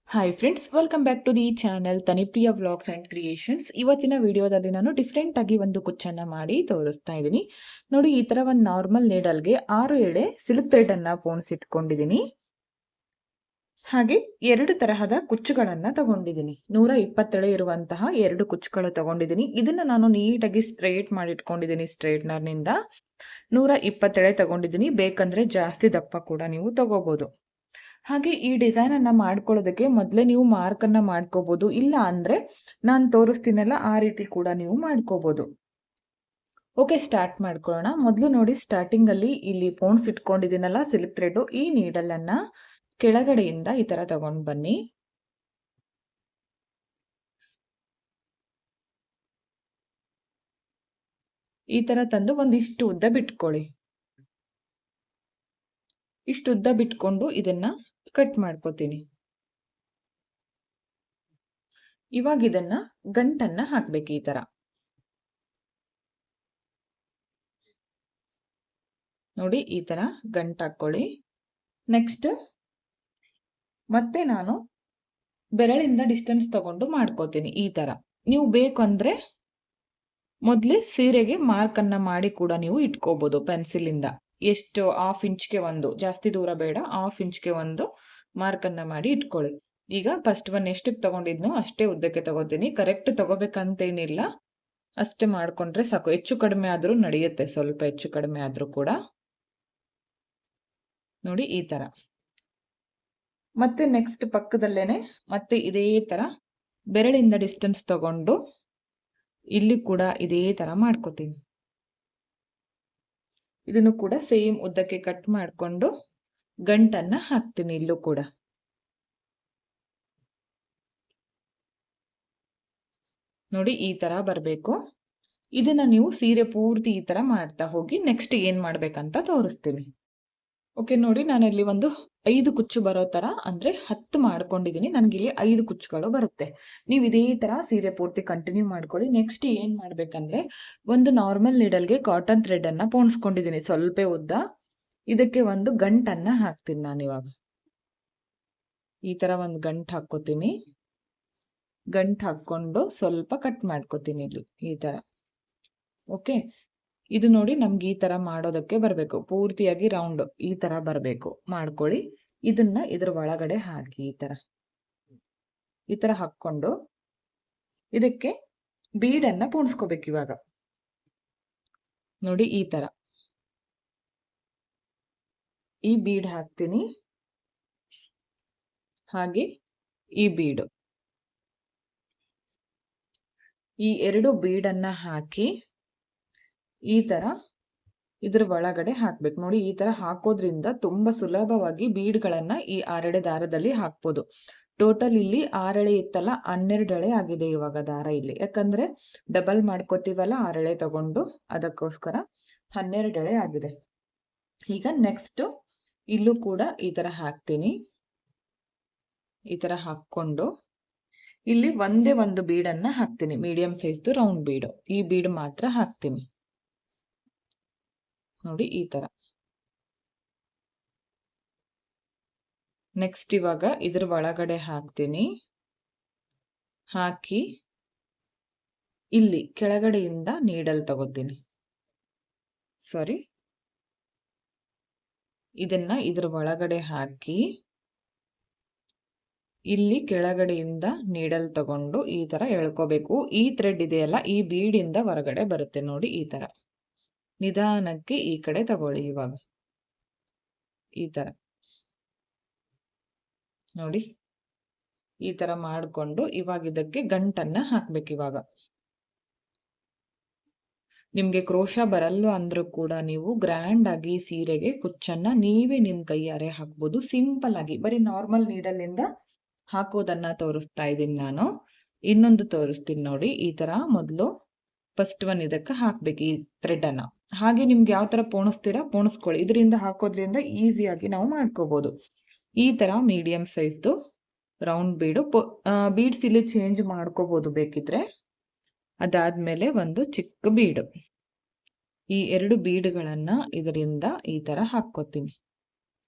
Hi friends, welcome back to the channel Tanipriya vlogs and creations. ಇವತ್ತಿನ ವಿಡಿಯೋದಲ್ಲಿ ನಾನು different ಆಗಿ ಒಂದು ಕುಚ್ಚನ್ನು ಮಾಡಿ ತೋರಿಸ್ತಾ ಇದ್ದೀನಿ. ನೋಡಿ, ಈ ಥರ ಒಂದು ನಾರ್ಮಲ್ ನೀಡಲ್ಗೆ 6 ಎಳೆ ಸಿಲ್ಕ್ ಥ್ರೆಡನ್ನು ಪೋಣಿಸಿಟ್ಕೊಂಡಿದ್ದೀನಿ. ಹಾಗೆ 2 ತರಹದ ಕುಚ್ಚುಗಳನ್ನು ತಗೊಂಡಿದ್ದೀನಿ. 120 ಎಳೆ ಇರುವಂತಹ 2 ಕುಚ್ಚುಗಳು ತಗೊಂಡಿದ್ದೀನಿ. ಇದನ್ನು ನಾನು ನೀಟಾಗಿ ಸ್ಟ್ರೇಟ್ ಮಾಡಿಟ್ಕೊಂಡಿದ್ದೀನಿ. ಸ್ಟ್ರೇಟ್ನರ್ನಿಂದ 120 ಎಳೆ ತಗೊಂಡಿದ್ದೀನಿ. ಬೇಕಂದರೆ ಜಾಸ್ತಿ ದಪ್ಪ ಕೂಡ ನೀವು ತಗೋಬೋದು. ಹಾಗೆ ಈ ಡಿಸೈನ್ ಅನ್ನ ಮಾಡ್ಕೊಳ್ಳೋದಕ್ಕೆ ಮೊದಲೇ ನೀವು ಮಾರ್ಕ್ ಅನ್ನ ಮಾಡ್ಕೋಬಹುದು. ಇಲ್ಲ ಅಂದ್ರೆ ನಾನು ತೋರಿಸ್ತೀನಲ್ಲ ಆ ರೀತಿ ಕೂಡ ನೀವು ಮಾಡ್ಕೋಬಹುದು. ಓಕೆ, ಸ್ಟಾರ್ಟ್ ಮಾಡ್ಕೊಳ್ಳೋಣ. ಮೊದಲು ನೋಡಿ, ಸ್ಟಾರ್ಟಿಂಗ್ ಅಲ್ಲಿ ಇಲ್ಲಿ ಪೋಣ್ಸ್ ಇಟ್ಕೊಂಡಿದ್ದೀನಲ್ಲ ಸಿಲ್ಕ್ ಥ್ರೆಡ್, ಈ ನೀಡಲ್ ಅನ್ನ ಕೆಳಗಡೆಯಿಂದ ಈ ತರ ತಗೊಂಡು ಬನ್ನಿ. ಈ ತರ ತಂದು ಒಂದಿಷ್ಟು ಉದ್ದ ಬಿಟ್ಕೊಳ್ಳಿ. ಇಷ್ಟು ಉದ್ದ ಬಿಟ್ಕೊಂಡು ಇದನ್ನ ಕಟ್ ಮಾಡ್ಕೋತೀನಿ. ಇವಾಗ ಇದನ್ನ ಗಂಟನ್ನ ಹಾಕ್ಬೇಕು. ಈ ತರ ನೋಡಿ, ಈ ತರ ಗಂಟು ಹಾಕೊಳ್ಳಿ. ನೆಕ್ಸ್ಟ್ ಮತ್ತೆ ನಾನು ಬೆರಳಿಂದ ಡಿಸ್ಟೆನ್ಸ್ ತಗೊಂಡು ಮಾಡ್ಕೋತೀನಿ. ಈ ತರ ನೀವು ಬೇಕಂದ್ರೆ ಮೊದಲೇ ಸೀರೆಗೆ ಮಾರ್ಕ್ ಅನ್ನ ಮಾಡಿ ಕೂಡ ನೀವು ಇಟ್ಕೋಬಹುದು. ಪೆನ್ಸಿಲ್ ಇಂದ ಎಷ್ಟು 1/2 ಇಂಚ್ಗೆ ಒಂದು, ಜಾಸ್ತಿ ದೂರ ಬೇಡ, 1/2 ಇಂಚ್ಗೆ ಒಂದು ಮಾರ್ಕ್ ಅನ್ನ ಮಾಡಿ ಇಟ್ಕೊಳ್ಳಿ. ಈಗ ಫಸ್ಟ್ ಒನ್ ಎಷ್ಟಕ್ಕೆ ತಗೊಂಡಿದ್ನೋ ಅಷ್ಟೇ ಉದ್ದಕ್ಕೆ ತಗೋತೀನಿ. ಕರೆಕ್ಟ್ ತಗೋಬೇಕಂತೇನಿಲ್ಲ, ಅಷ್ಟೇ ಮಾಡ್ಕೊಂಡ್ರೆ ಸಾಕು. ಹೆಚ್ಚು ಕಡಿಮೆ ಆದ್ರೂ ನಡೆಯುತ್ತೆ, ಸ್ವಲ್ಪ ಹೆಚ್ಚು ಕಡಿಮೆ ಆದ್ರೂ ಕೂಡ. ನೋಡಿ, ಈ ತರ. ಮತ್ತೆ ನೆಕ್ಸ್ಟ್ ಪಕ್ಕದಲ್ಲೇನೆ ಮತ್ತೆ ಇದೇ ತರ ಬೆರಳಿಂದ ಡಿಸ್ಟೆನ್ಸ್ ತಗೊಂಡು ಇಲ್ಲಿ ಕೂಡ ಇದೇ ತರ ಮಾಡ್ಕೋತೀನಿ. ಇದನ್ನು ಕೂಡ ಸೇಮ್ ಉದ್ದಕ್ಕೆ ಕಟ್ ಮಾಡಿಕೊಂಡು ಗಂಟನ್ನ ಹಾಕ್ತೀನಿ. ಇಲ್ಲೂ ಕೂಡ ನೋಡಿ, ಈ ತರ ಬರಬೇಕು. ಇದನ್ನ ನೀವು ಸೀರೆ ಪೂರ್ತಿ ಈ ತರ ಮಾಡ್ತಾ ಹೋಗಿ. ನೆಕ್ಸ್ಟ್ ಏನ್ ಮಾಡ್ಬೇಕಂತ ತೋರಿಸ್ತೀನಿ. ಓಕೆ, ನೋಡಿ, ನಾನಲ್ಲಿ ಒಂದು 5 ಕುಚ್ಚು ಬರೋ ತರ ಅಂದ್ರೆ 10 ಮಾಡ್ಕೊಂಡಿದ್ದೀನಿ. ನನಗಿಲ್ಲಿ 5 ಕುಚ್ಚುಗಳು ಬರುತ್ತೆ. ನೀವು ಇದೇ ತರ ಸೀರೆ ಪೂರ್ತಿ ಕಂಟಿನ್ಯೂ ಮಾಡ್ಕೊಳ್ಳಿ. ನೆಕ್ಸ್ಟ್ ಏನ್ ಮಾಡ್ಬೇಕಂದ್ರೆ, ಒಂದು ನಾರ್ಮಲ್ ನೀಡಲ್ಗೆ ಕಾಟನ್ ಥ್ರೆಡ್ ಅನ್ನ ಪೋಣಿಸ್ಕೊಂಡಿದ್ದೀನಿ ಸ್ವಲ್ಪ ಉದ್ದ. ಇದಕ್ಕೆ ಒಂದು ಗಂಟನ್ನ ಹಾಕ್ತೀನಿ ನಾನು ಇವಾಗ. ಈ ತರ ಒಂದು ಗಂಟು ಹಾಕೋತೀನಿ. ಗಂಟು ಹಾಕೊಂಡು ಸ್ವಲ್ಪ ಕಟ್ ಮಾಡ್ಕೋತೀನಿ ಇಲ್ಲಿ ಈ ತರ. ಓಕೆ, ಇದು ನೋಡಿ, ನಮ್ಗೆ ಈ ತರ ಮಾಡೋದಕ್ಕೆ ಬರಬೇಕು. ಪೂರ್ತಿಯಾಗಿ ರೌಂಡ್ ಈ ತರ ಬರಬೇಕು ಮಾಡ್ಕೊಳ್ಳಿ. ಇದನ್ನ ಇದ್ರ ಒಳಗಡೆ ಹಾಕಿ ಈ ತರ ಹಾಕೊಂಡು ಇದಕ್ಕೆ ಬೀಡನ್ನ ಪೋಣಿಸ್ಕೋಬೇಕು. ಇವಾಗ ನೋಡಿ, ಈ ತರ ಈ ಬೀಡ್ ಹಾಕ್ತೀನಿ. ಹಾಗೆ ಈ ಬೀಡು, ಈ 2 ಬೀಡನ್ನ ಹಾಕಿ ಈ ತರ ಇದ್ರ ಒಳಗಡೆ ಹಾಕ್ಬೇಕು. ನೋಡಿ, ಈ ತರ ಹಾಕೋದ್ರಿಂದ ತುಂಬಾ ಸುಲಭವಾಗಿ ಬೀಡ್ಗಳನ್ನ ಈ 6 ಎಳೆ ದಾರದಲ್ಲಿ ಹಾಕ್ಬೋದು. ಟೋಟಲ್ ಇಲ್ಲಿ 6 ಎಳೆ ಇತ್ತಲ್ಲ, 12 ಎಳೆ ಆಗಿದೆ ಇವಾಗ ದಾರ ಇಲ್ಲಿ. ಯಾಕಂದ್ರೆ ಡಬಲ್ ಮಾಡ್ಕೋತೀವಲ್ಲ 6 ಎಳೆ ತಗೊಂಡು, ಅದಕ್ಕೋಸ್ಕರ 12 ಎಳೆ ಆಗಿದೆ. ಈಗ ನೆಕ್ಸ್ಟ್ ಇಲ್ಲೂ ಕೂಡ ಈ ತರ ಹಾಕ್ತೀನಿ. ಈ ತರ ಹಾಕೊಂಡು ಇಲ್ಲಿ ಒಂದೇ ಒಂದು ಬೀಡನ್ನ ಹಾಕ್ತೀನಿ, ಮೀಡಿಯಂ ಸೈಜ್ದು ರೌಂಡ್ ಬೀಡು. ಈ ಬೀಡ್ ಮಾತ್ರ ಹಾಕ್ತೀನಿ. ನೋಡಿ, ಈ ತರ. ನೆಕ್ಸ್ಟ್ ಇವಾಗ ಇದ್ರ ಒಳಗಡೆ ಹಾಕ್ತೀನಿ. ಹಾಕಿ ಇಲ್ಲಿ ಕೆಳಗಡೆಯಿಂದ ನೀಡಲ್ ತಗೋತೀನಿ. ಸಾರಿ, ಇದನ್ನ ಇದ್ರ ಒಳಗಡೆ ಹಾಕಿ ಇಲ್ಲಿ ಕೆಳಗಡೆಯಿಂದ ನೀಡಲ್ ತಗೊಂಡು ಈ ತರ ಎಳ್ಕೋಬೇಕು. ಈ ಥ್ರೆಡ್ ಇದೆಯಲ್ಲ, ಈ ಬೀಡಿಂದ ಹೊರಗಡೆ ಬರುತ್ತೆ. ನೋಡಿ, ಈ ತರ ನಿಧಾನಕ್ಕೆ ಈ ಕಡೆ ತಗೊಳ್ಳಿ. ಇವಾಗ ಈ ತರ ನೋಡಿ, ಈ ತರ ಮಾಡ್ಕೊಂಡು ಇವಾಗ ಇದಕ್ಕೆ ಗಂಟನ್ನ ಹಾಕ್ಬೇಕು. ಇವಾಗ ನಿಮ್ಗೆ ಕ್ರೋಶ ಬರಲ್ಲ ಅಂದ್ರೂ ಕೂಡ ನೀವು ಗ್ರ್ಯಾಂಡ್ ಆಗಿ ಸೀರೆಗೆ ಕುಚ್ಚನ್ನ ನೀವೇ ನಿಮ್ ಕೈಯಾರೆ ಹಾಕ್ಬೋದು. ಸಿಂಪಲ್ ಆಗಿ ಬರೀ ನಾರ್ಮಲ್ ನೀಡಲ್ ಇಂದ ಹಾಕೋದನ್ನ ತೋರಿಸ್ತಾ ಇದ್ದೀನಿ ನಾನು. ಇನ್ನೊಂದು ತೋರಿಸ್ತೀನಿ ನೋಡಿ. ಈ ತರ ಮೊದಲು ಫಸ್ಟ್ ಒನ್ ಇದಕ್ಕೆ ಹಾಕ್ಬೇಕು ಈ ಥ್ರೆಡ್ ಅನ್ನ. ಹಾಗೆ ನಿಮ್ಗೆ ಯಾವ ತರ ಪೋಣಿಸ್ತೀರಾ ಪೋಣಿಸ್ಕೊಳ್ಳಿ. ಇದರಿಂದ ಹಾಕೋದ್ರಿಂದ ಈಸಿಯಾಗಿ ನಾವು ಮಾಡ್ಕೋಬಹುದು. ಈ ತರ ಮೀಡಿಯಂ ಸೈಜ್ದು ರೌಂಡ್ ಬೀಡು. ಬೀಡ್ಸ್ ಇಲ್ಲಿ ಚೇಂಜ್ ಮಾಡ್ಕೋಬಹುದು ಬೇಕಿದ್ರೆ. ಅದಾದ್ಮೇಲೆ ಒಂದು ಚಿಕ್ಕ ಬೀಡು. ಈ 2 ಬೀಡ್ಗಳನ್ನ ಇದರಿಂದ ಈ ತರ ಹಾಕ್ಕೋತೀನಿ.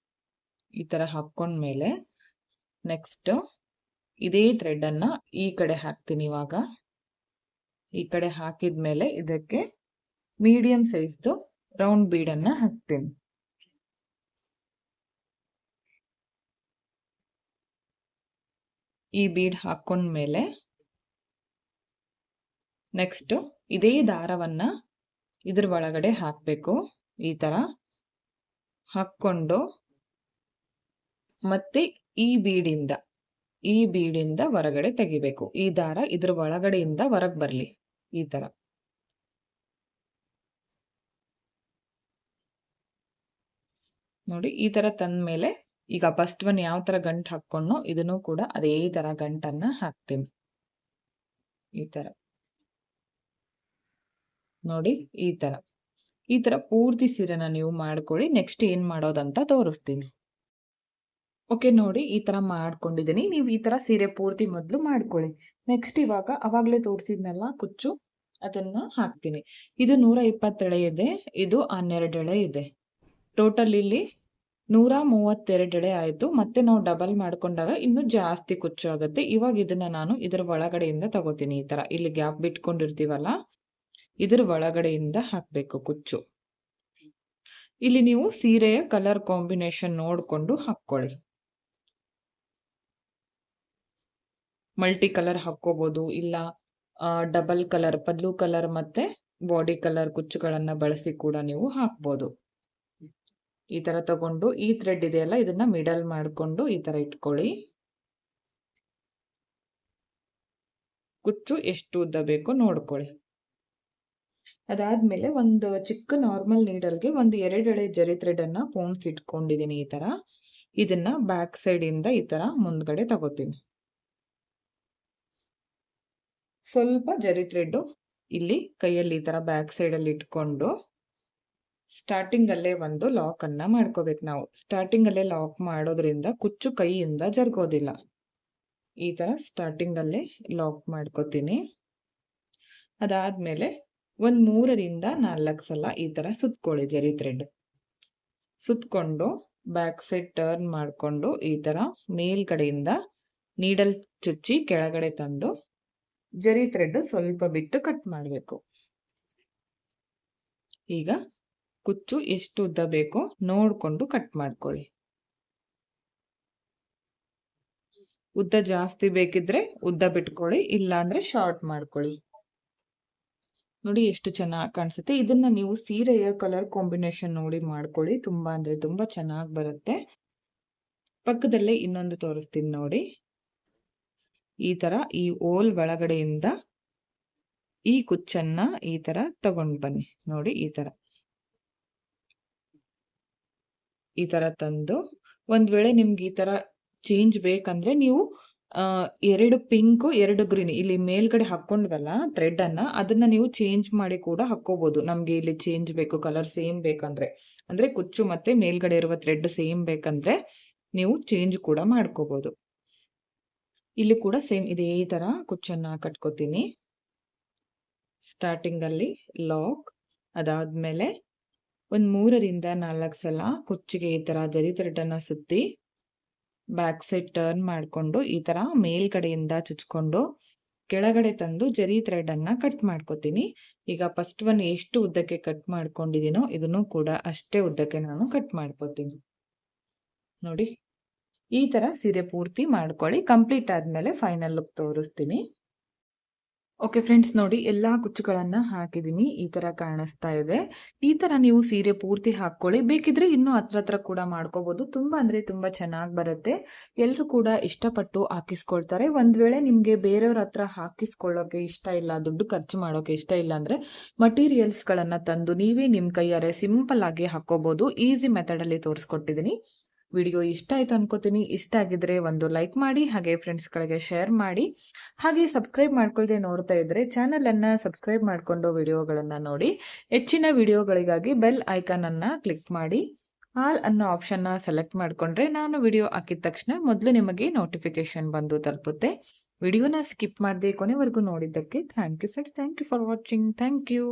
ಈ ತರ ಹಾಕೊಂಡ್ಮೇಲೆ ನೆಕ್ಸ್ಟ್ ಇದೇ ಥ್ರೆಡನ್ನು ಈ ಕಡೆ ಹಾಕ್ತೀನಿ. ಇವಾಗ ಈ ಕಡೆ ಹಾಕಿದ್ಮೇಲೆ ಇದಕ್ಕೆ ಮೀಡಿಯಂ ಸೈಜ್ದು ರೌಂಡ್ ಬೀಡನ್ನು ಹಾಕ್ತೀನಿ. ಈ ಬೀಡ್ ಹಾಕೊಂಡ್ಮೇಲೆ ನೆಕ್ಸ್ಟ್ ಇದೇ ದಾರವನ್ನು ಇದ್ರ ಒಳಗಡೆ ಹಾಕಬೇಕು. ಈ ಥರ ಹಾಕ್ಕೊಂಡು ಮತ್ತೆ ಈ ಬೀಡಿಂದ ಹೊರಗಡೆ ತೆಗಿಬೇಕು. ಈ ದಾರ ಇದ್ರ ಒಳಗಡೆಯಿಂದ ಹೊರಗೆ ಬರಲಿ. ಈ ಥರ ನೋಡಿ. ಈ ಥರ ತಂದ್ಮೇಲೆ ಈಗ ಫಸ್ಟ್ ಒನ್ ಯಾವ ಥರ ಗಂಟು ಹಾಕ್ಕೊಂಡು ಇದನ್ನು ಕೂಡ ಅದೇ ಥರ ಗಂಟನ್ನು ಹಾಕ್ತೀನಿ. ಈ ಥರ ನೋಡಿ. ಈ ಥರ ಪೂರ್ತಿ ಸೀರೆನ ನೀವು ಮಾಡ್ಕೊಳ್ಳಿ. ನೆಕ್ಸ್ಟ್ ಏನು ಮಾಡೋದಂತ ತೋರಿಸ್ತೀನಿ. ಓಕೆ ನೋಡಿ, ಈ ಥರ ಮಾಡ್ಕೊಂಡಿದ್ದೀನಿ. ನೀವು ಈ ಥರ ಸೀರೆ ಪೂರ್ತಿ ಮೊದಲು ಮಾಡ್ಕೊಳ್ಳಿ. ನೆಕ್ಸ್ಟ್ ಇವಾಗ ಅವಾಗಲೇ ತೋರಿಸಿದ್ನಲ್ಲ ಕುಚ್ಚು, ಅದನ್ನು ಹಾಕ್ತೀನಿ. ಇದು 120 ಎಳೆ ಇದೆ, ಇದು 12 ಎಳೆ ಇದೆ. ಟೋಟಲ್ ಇಲ್ಲಿ 132 ಎಳೆ ಆಯಿತು. ಮತ್ತೆ ನಾವು ಡಬಲ್ ಮಾಡ್ಕೊಂಡಾಗ ಇನ್ನೂ ಜಾಸ್ತಿ ಕುಚ್ಚು ಆಗುತ್ತೆ. ಇವಾಗ ಇದನ್ನು ನಾನು ಇದರ ಒಳಗಡೆಯಿಂದ ತಗೋತೀನಿ. ಈ ಥರ ಇಲ್ಲಿ ಗ್ಯಾಪ್ ಬಿಟ್ಕೊಂಡಿರ್ತೀವಲ್ಲ, ಇದರ ಒಳಗಡೆಯಿಂದ ಹಾಕಬೇಕು ಕುಚ್ಚು. ಇಲ್ಲಿ ನೀವು ಸೀರೆಯ ಕಲರ್ ಕಾಂಬಿನೇಷನ್ ನೋಡಿಕೊಂಡು ಹಾಕ್ಕೊಳ್ಳಿ. ಮಲ್ಟಿ ಕಲರ್ ಹಾಕ್ಕೋಬೋದು, ಇಲ್ಲ ಡಬಲ್ ಕಲರ್ ಪಲ್ಲು ಕಲರ್ ಮತ್ತೆ ಬಾಡಿ ಕಲರ್ ಕುಚ್ಚುಗಳನ್ನು ಬಳಸಿ ಕೂಡ ನೀವು ಹಾಕ್ಬೋದು. ಈ ಥರ ತಗೊಂಡು ಈ ಥ್ರೆಡ್ ಇದೆಯಲ್ಲ, ಇದನ್ನ ಮಿಡಲ್ ಮಾಡಿಕೊಂಡು ಈ ಥರ ಇಟ್ಕೊಳ್ಳಿ. ಕುಚ್ಚು ಎಷ್ಟು ಉದ್ದ ಬೇಕೋ ನೋಡ್ಕೊಳ್ಳಿ. ಅದಾದ್ಮೇಲೆ ಒಂದು ಚಿಕ್ಕ ನಾರ್ಮಲ್ ನೀಡಲ್ಗೆ ಒಂದು 2 ಎಳೆ ಜರಿ ಥ್ರೆಡ್ ಅನ್ನ ಪೋಣಿಸಿ ಇಟ್ಕೊಂಡಿದ್ದೀನಿ. ಈ ಥರ ಇದನ್ನ ಬ್ಯಾಕ್ ಸೈಡ್ ಇಂದ ಈ ಥರ ಮುಂದ್ಗಡೆ ತಗೋತೀನಿ. ಸ್ವಲ್ಪ ಜರಿ ಥ್ರೆಡ್ ಇಲ್ಲಿ ಕೈಯಲ್ಲಿ ಈ ಥರ ಬ್ಯಾಕ್ ಸೈಡ್ ಅಲ್ಲಿ ಇಟ್ಕೊಂಡು ಸ್ಟಾರ್ಟಿಂಗ್ ಅಲ್ಲೇ ಒಂದು ಲಾಕ್ ಅನ್ನ ಮಾಡ್ಕೋಬೇಕು. ನಾವು ಸ್ಟಾರ್ಟಿಂಗ್ ಅಲ್ಲೇ ಲಾಕ್ ಮಾಡೋದ್ರಿಂದ ಕುಚ್ಚು ಕೈಯಿಂದ ಜರುಗೋದಿಲ್ಲ. ಈ ಥರ ಸ್ಟಾರ್ಟಿಂಗ್ ಅಲ್ಲೇ ಲಾಕ್ ಮಾಡ್ಕೋತೀನಿ. ಅದಾದ್ಮೇಲೆ ಒಂದು 3 ರಿಂದ 4 ಸಲ ಈ ಥರ ಸುತ್ಕೊಳ್ಳಿ ಜರಿ ಥ್ರೆಡ್. ಸುತ್ಕೊಂಡು ಬ್ಯಾಕ್ ಸೈಡ್ ಟರ್ನ್ ಮಾಡಿಕೊಂಡು ಈ ಥರ ಮೇಲ್ಗಡೆಯಿಂದ ನೀಡಲ್ ಚುಚ್ಚಿ ಕೆಳಗಡೆ ತಂದು ಜರಿ ಥ್ರೆಡ್ ಸ್ವಲ್ಪ ಬಿಟ್ಟು ಕಟ್ ಮಾಡಬೇಕು. ಈಗ ಕುಚ್ಚು ಎಷ್ಟು ಉದ್ದ ಬೇಕೋ ನೋಡಿಕೊಂಡು ಕಟ್ ಮಾಡ್ಕೊಳ್ಳಿ. ಉದ್ದ ಜಾಸ್ತಿ ಬೇಕಿದ್ರೆ ಉದ್ದ ಬಿಟ್ಕೊಳ್ಳಿ, ಇಲ್ಲ ಅಂದ್ರೆ ಶಾರ್ಟ್ ಮಾಡ್ಕೊಳ್ಳಿ. ನೋಡಿ ಎಷ್ಟು ಚೆನ್ನಾಗಿ ಕಾಣಿಸುತ್ತೆ. ಇದನ್ನ ನೀವು ಸೀರೆಯ ಕಲರ್ ಕಾಂಬಿನೇಷನ್ ನೋಡಿ ಮಾಡ್ಕೊಳ್ಳಿ. ತುಂಬಾ ಅಂದ್ರೆ ತುಂಬಾ ಚೆನ್ನಾಗಿ ಬರುತ್ತೆ. ಪಕ್ಕದಲ್ಲೇ ಇನ್ನೊಂದು ತೋರಿಸ್ತೀನಿ ನೋಡಿ. ಈ ತರ ಈ ಓಲ್ ಒಳಗಡೆಯಿಂದ ಈ ಕುಚ್ಚನ್ನ ಈ ತರ ತಗೊಂಡು ಬನ್ನಿ. ನೋಡಿ ಈ ತರ ತಂದು, ಒಂದ್ ವೇಳೆ ನಿಮ್ಗೆ ಈ ತರ ಚೇಂಜ್ ಬೇಕಂದ್ರೆ ನೀವು 2 ಪಿಂಕ್ 2 ಗ್ರೀನ್ ಇಲ್ಲಿ ಮೇಲ್ಗಡೆ ಹಾಕೊಂಡ್ವಲ್ಲ ಥ್ರೆಡ್ ಅನ್ನ, ಅದನ್ನ ನೀವು ಚೇಂಜ್ ಮಾಡಿ ಕೂಡ ಹಾಕೋಬಹುದು. ನಮ್ಗೆ ಇಲ್ಲಿ ಚೇಂಜ್ ಬೇಕು, ಕಲರ್ ಸೇಮ್ ಬೇಕಂದ್ರೆ, ಅಂದ್ರೆ ಕುಚ್ಚು ಮತ್ತೆ ಮೇಲ್ಗಡೆ ಇರುವ ಥ್ರೆಡ್ ಸೇಮ್ ಬೇಕಂದ್ರೆ ನೀವು ಚೇಂಜ್ ಕೂಡ ಮಾಡ್ಕೋಬಹುದು. ಇಲ್ಲಿ ಕೂಡ ಸೇಮ್ ಇದೇ ತರ ಕುಚ್ಚನ್ನ ಕಟ್ಕೋತೀನಿ. ಸ್ಟಾರ್ಟಿಂಗ್ ಅಲ್ಲಿ ಲಾಕ್, ಅದಾದ್ಮೇಲೆ ಒಂದ್ 3 ರಿಂದ 4 ಸಲ ಕುಚ್ಚಿಗೆ ಈ ತರ ಜರಿ ಥ್ರೆಡ್ ಅನ್ನ ಸುತ್ತಿ ಬ್ಯಾಕ್ ಸೈಡ್ ಟರ್ನ್ ಮಾಡಿಕೊಂಡು ಈ ತರ ಮೇಲ್ಗಡೆಯಿಂದ ಚುಚ್ಕೊಂಡು ಕೆಳಗಡೆ ತಂದು ಜರಿ ಥ್ರೆಡ್ ಅನ್ನ ಕಟ್ ಮಾಡ್ಕೋತೀನಿ. ಈಗ ಫಸ್ಟ್ ಒನ್ ಎಷ್ಟು ಉದ್ದಕ್ಕೆ ಕಟ್ ಮಾಡ್ಕೊಂಡಿದ್ದೀನೋ ಇದನ್ನು ಕೂಡ ಅಷ್ಟೇ ಉದ್ದಕ್ಕೆ ನಾನು ಕಟ್ ಮಾಡ್ಕೋತೀನಿ. ನೋಡಿ ಈ ತರ ಸೀರೆ ಪೂರ್ತಿ ಮಾಡ್ಕೊಳ್ಳಿ. ಕಂಪ್ಲೀಟ್ ಆದ್ಮೇಲೆ ಫೈನಲ್ ಲುಕ್ ತೋರಿಸ್ತೀನಿ. ಓಕೆ ಫ್ರೆಂಡ್ಸ್, ನೋಡಿ ಎಲ್ಲಾ ಕುಚ್ಚುಗಳನ್ನ ಹಾಕಿದ್ದೀನಿ. ಈ ತರ ಕಾಣಿಸ್ತಾ ಇದೆ. ಈ ತರ ನೀವು ಸೀರೆ ಪೂರ್ತಿ ಹಾಕೊಳ್ಳಿ. ಬೇಕಿದ್ರೆ ಇನ್ನೂ ಹತ್ರ ಕೂಡ ಮಾಡ್ಕೋಬಹುದು. ತುಂಬಾ ಅಂದ್ರೆ ತುಂಬಾ ಚೆನ್ನಾಗಿ ಬರುತ್ತೆ. ಎಲ್ಲರೂ ಕೂಡ ಇಷ್ಟಪಟ್ಟು ಹಾಕಿಸ್ಕೊಳ್ತಾರೆ. ಒಂದ್ ವೇಳೆ ನಿಮ್ಗೆ ಬೇರೆಯವ್ರ ಹತ್ರ ಹಾಕಿಸ್ಕೊಳ್ಳೋಕೆ ಇಷ್ಟ ಇಲ್ಲ, ದುಡ್ಡು ಖರ್ಚು ಮಾಡೋಕೆ ಇಷ್ಟ ಇಲ್ಲ ಅಂದ್ರೆ ಮಟೀರಿಯಲ್ಸ್ ಗಳನ್ನ ತಂದು ನೀವೇ ನಿಮ್ ಕೈಯಾರೆ ಸಿಂಪಲ್ ಆಗಿ ಹಾಕೋಬಹುದು. ಈಸಿ ಮೆಥಡ್ ಅಲ್ಲಿ ತೋರಿಸ್ಕೊಟ್ಟಿದ್ದೀನಿ. ವಿಡಿಯೋ ಇಷ್ಟ ಆಯ್ತು ಅನ್ಕೋತೀನಿ. ಇಷ್ಟ ಆಗಿದ್ರೆ ಒಂದು ಲೈಕ್ ಮಾಡಿ, ಹಾಗೆ ಫ್ರೆಂಡ್ಸ್ಗಳಿಗೆ ಶೇರ್ ಮಾಡಿ, ಹಾಗೆ ಸಬ್ಸ್ಕ್ರೈಬ್ ಮಾಡ್ಕೊಳ್ದೆ ನೋಡ್ತಾ ಇದ್ರೆ ಚಾನಲ್ ಅನ್ನ ಸಬ್ಸ್ಕ್ರೈಬ್ ಮಾಡ್ಕೊಂಡು ವಿಡಿಯೋಗಳನ್ನ ನೋಡಿ. ಹೆಚ್ಚಿನ ವಿಡಿಯೋಗಳಿಗಾಗಿ ಬೆಲ್ ಐಕಾನ್ ಅನ್ನ ಕ್ಲಿಕ್ ಮಾಡಿ ಆಲ್ ಅನ್ನೋ ಆಪ್ಷನ್ ನ ಸೆಲೆಕ್ಟ್ ಮಾಡ್ಕೊಂಡ್ರೆ ನಾನು ವಿಡಿಯೋ ಹಾಕಿದ ತಕ್ಷಣ ಮೊದಲು ನಿಮಗೆ ನೋಟಿಫಿಕೇಶನ್ ಬಂದು ತಲುಪುತ್ತೆ. ವಿಡಿಯೋನ ಸ್ಕಿಪ್ ಮಾಡದೆ ಕೊನೆವರೆಗೂ ನೋಡಿದ್ದಕ್ಕೆ thank you friends. Thank you for watching. Thank you.